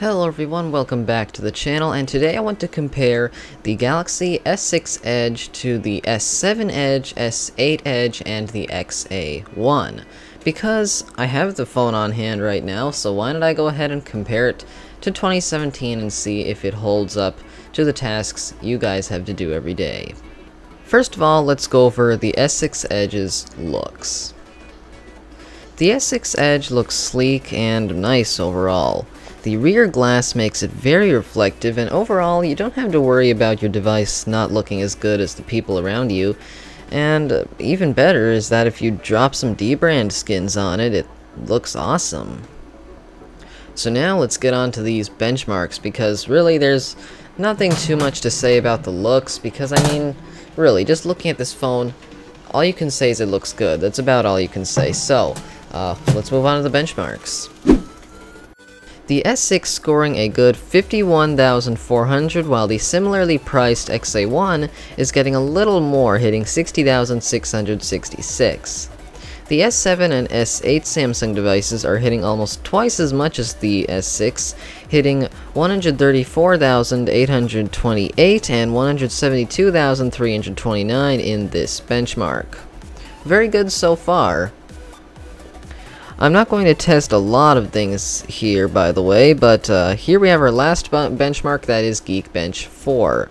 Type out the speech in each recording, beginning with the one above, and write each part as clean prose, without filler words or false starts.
Hello everyone, welcome back to the channel, and today I want to compare the Galaxy S6 Edge to the S7 Edge, S8 Edge, and the XA1. Because I have the phone on hand right now, so why don't I go ahead and compare it to 2017 and see if it holds up to the tasks you guys have to do every day. First of all, let's go over the S6 Edge's looks. The S6 Edge looks sleek and nice overall. The rear glass makes it very reflective, and overall you don't have to worry about your device not looking as good as the people around you. And even better is that if you drop some dbrand skins on it, it looks awesome. So now let's get on to these benchmarks, because really there's nothing too much to say about the looks, because I mean, really, just looking at this phone, all you can say is it looks good. That's about all you can say. So, let's move on to the benchmarks. The S6 scoring a good 51,400, while the similarly priced XA1 is getting a little more, hitting 60,666. The S7 and S8 Samsung devices are hitting almost twice as much as the S6, hitting 134,828 and 172,329 in this benchmark. Very good so far. I'm not going to test a lot of things here, by the way, but here we have our last benchmark, that is Geekbench 4.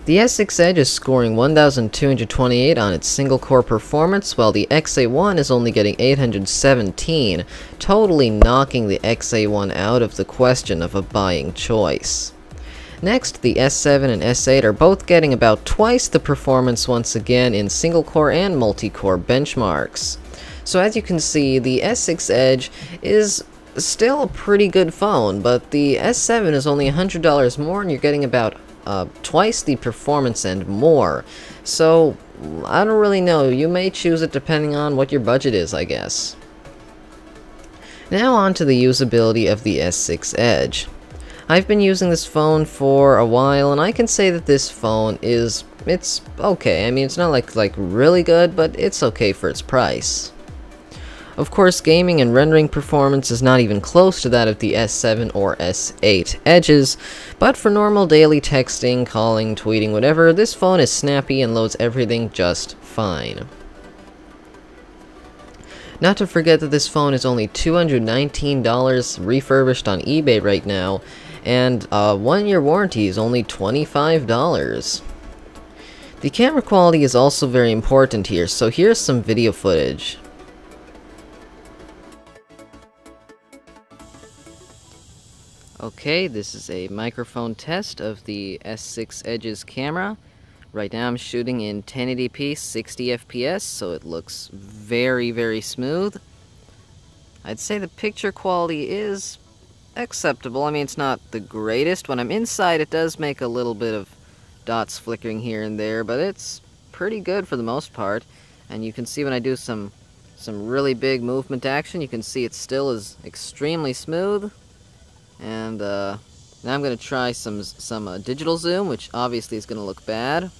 The S6 Edge is scoring 1,228 on its single-core performance, while the XA1 is only getting 817, totally knocking the XA1 out of the question of a buying choice. Next, the S7 and S8 are both getting about twice the performance once again in single-core and multi-core benchmarks. So as you can see, the S6 Edge is still a pretty good phone, but the S7 is only $100 more, and you're getting about twice the performance and more. So, I don't really know. You may choose it depending on what your budget is, I guess. Now on to the usability of the S6 Edge. I've been using this phone for a while, and I can say that this phone it's okay. I mean, it's not like really good, but it's okay for its price. Of course, gaming and rendering performance is not even close to that of the S7 or S8 Edges, but for normal daily texting, calling, tweeting, whatever, this phone is snappy and loads everything just fine. Not to forget that this phone is only $219 refurbished on eBay right now, and 1-year warranty is only $25. The camera quality is also very important here, so here's some video footage. Okay, this is a microphone test of the S6 Edge's camera. Right now I'm shooting in 1080p 60 FPS, so it looks very, very smooth. I'd say the picture quality is acceptable. I mean, it's not the greatest. When I'm inside, it does make a little bit of dots flickering here and there, but it's pretty good for the most part. And you can see when I do some really big movement action, you can see it still is extremely smooth. And now I'm going to try some digital zoom, which obviously is going to look bad,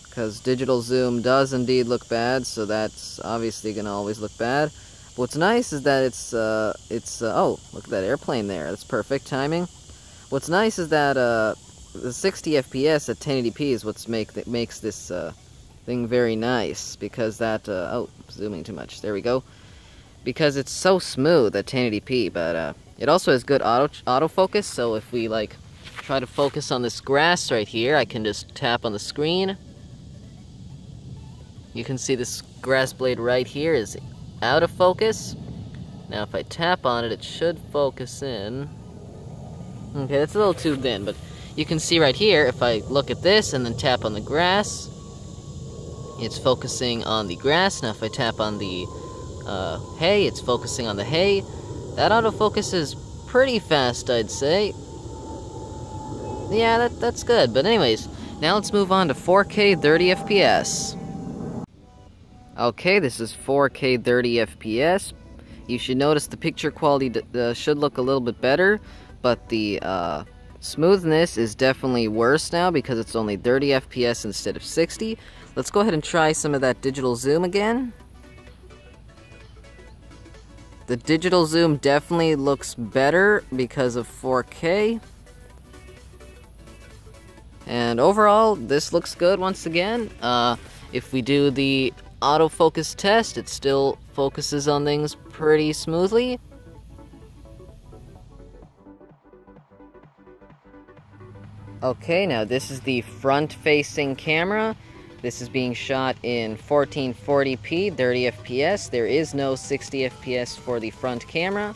because digital zoom does indeed look bad, so that's obviously going to always look bad. But what's nice is that oh, look at that airplane there, that's perfect timing. What's nice is that the 60 FPS at 1080p is what makes this thing very nice, because that, oh, zooming too much, there we go. Because it's so smooth at 1080p, but it also has good autofocus, so if we try to focus on this grass right here, I can just tap on the screen. You can see this grass blade right here is out of focus. Now if I tap on it, it should focus in. Okay, that's a little too thin, but you can see right here, if I look at this and then tap on the grass, it's focusing on the grass. Now if I tap on the hay, it's focusing on the hay. That autofocus is pretty fast, I'd say. Yeah, that's good. But anyways, now let's move on to 4K 30 FPS. Okay, this is 4K 30 FPS. You should notice the picture quality should look a little bit better, but the smoothness is definitely worse now because it's only 30 FPS instead of 60. Let's go ahead and try some of that digital zoom again. The digital zoom definitely looks better because of 4K. And overall, this looks good once again. If we do the autofocus test, it still focuses on things pretty smoothly. Okay, now this is the front-facing camera. This is being shot in 1440p, 30 FPS. There is no 60 FPS for the front camera.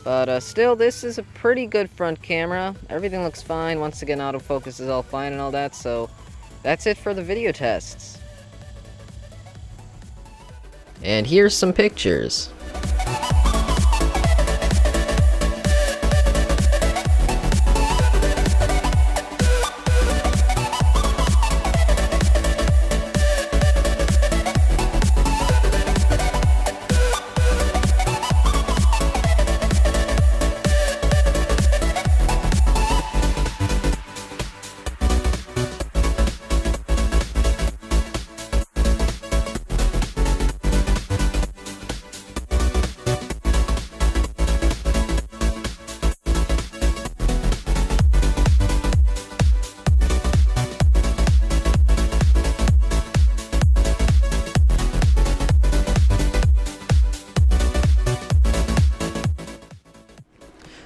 But still, this is a pretty good front camera. Everything looks fine. Once again, autofocus is all fine and all that, so that's it for the video tests. And here's some pictures.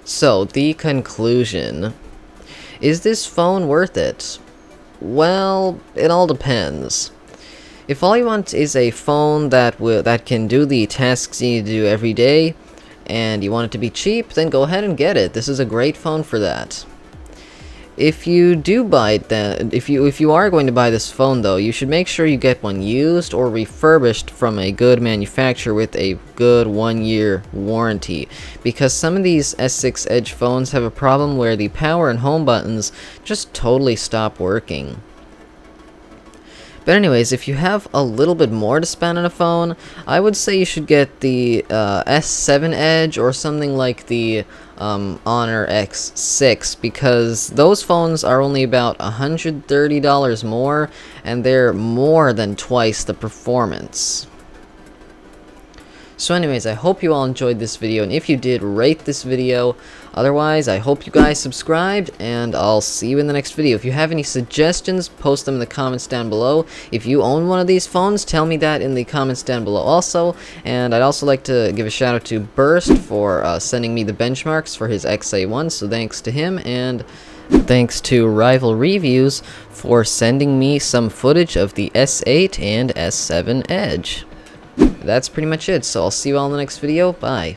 So, the conclusion. Is this phone worth it? Well, it all depends. If all you want is a phone that can do the tasks you need to do every day, and you want it to be cheap, then go ahead and get it. This is a great phone for that. If you do buy it, then if you are going to buy this phone though, you should make sure you get one used or refurbished from a good manufacturer with a good 1-year warranty, because some of these S6 Edge phones have a problem where the power and home buttons just totally stop working. But anyways, if you have a little bit more to spend on a phone, I would say you should get the S7 Edge or something like the Honor X6, because those phones are only about $130 more, and they're more than twice the performance. So anyways, I hope you all enjoyed this video, and if you did, rate this video. Otherwise, I hope you guys subscribed, and I'll see you in the next video. If you have any suggestions, post them in the comments down below. If you own one of these phones, tell me that in the comments down below also. And I'd also like to give a shout out to Burst for sending me the benchmarks for his XA1, so thanks to him, and thanks to Rival Reviews for sending me some footage of the S8 and S7 Edge. That's pretty much it, so I'll see you all in the next video. Bye.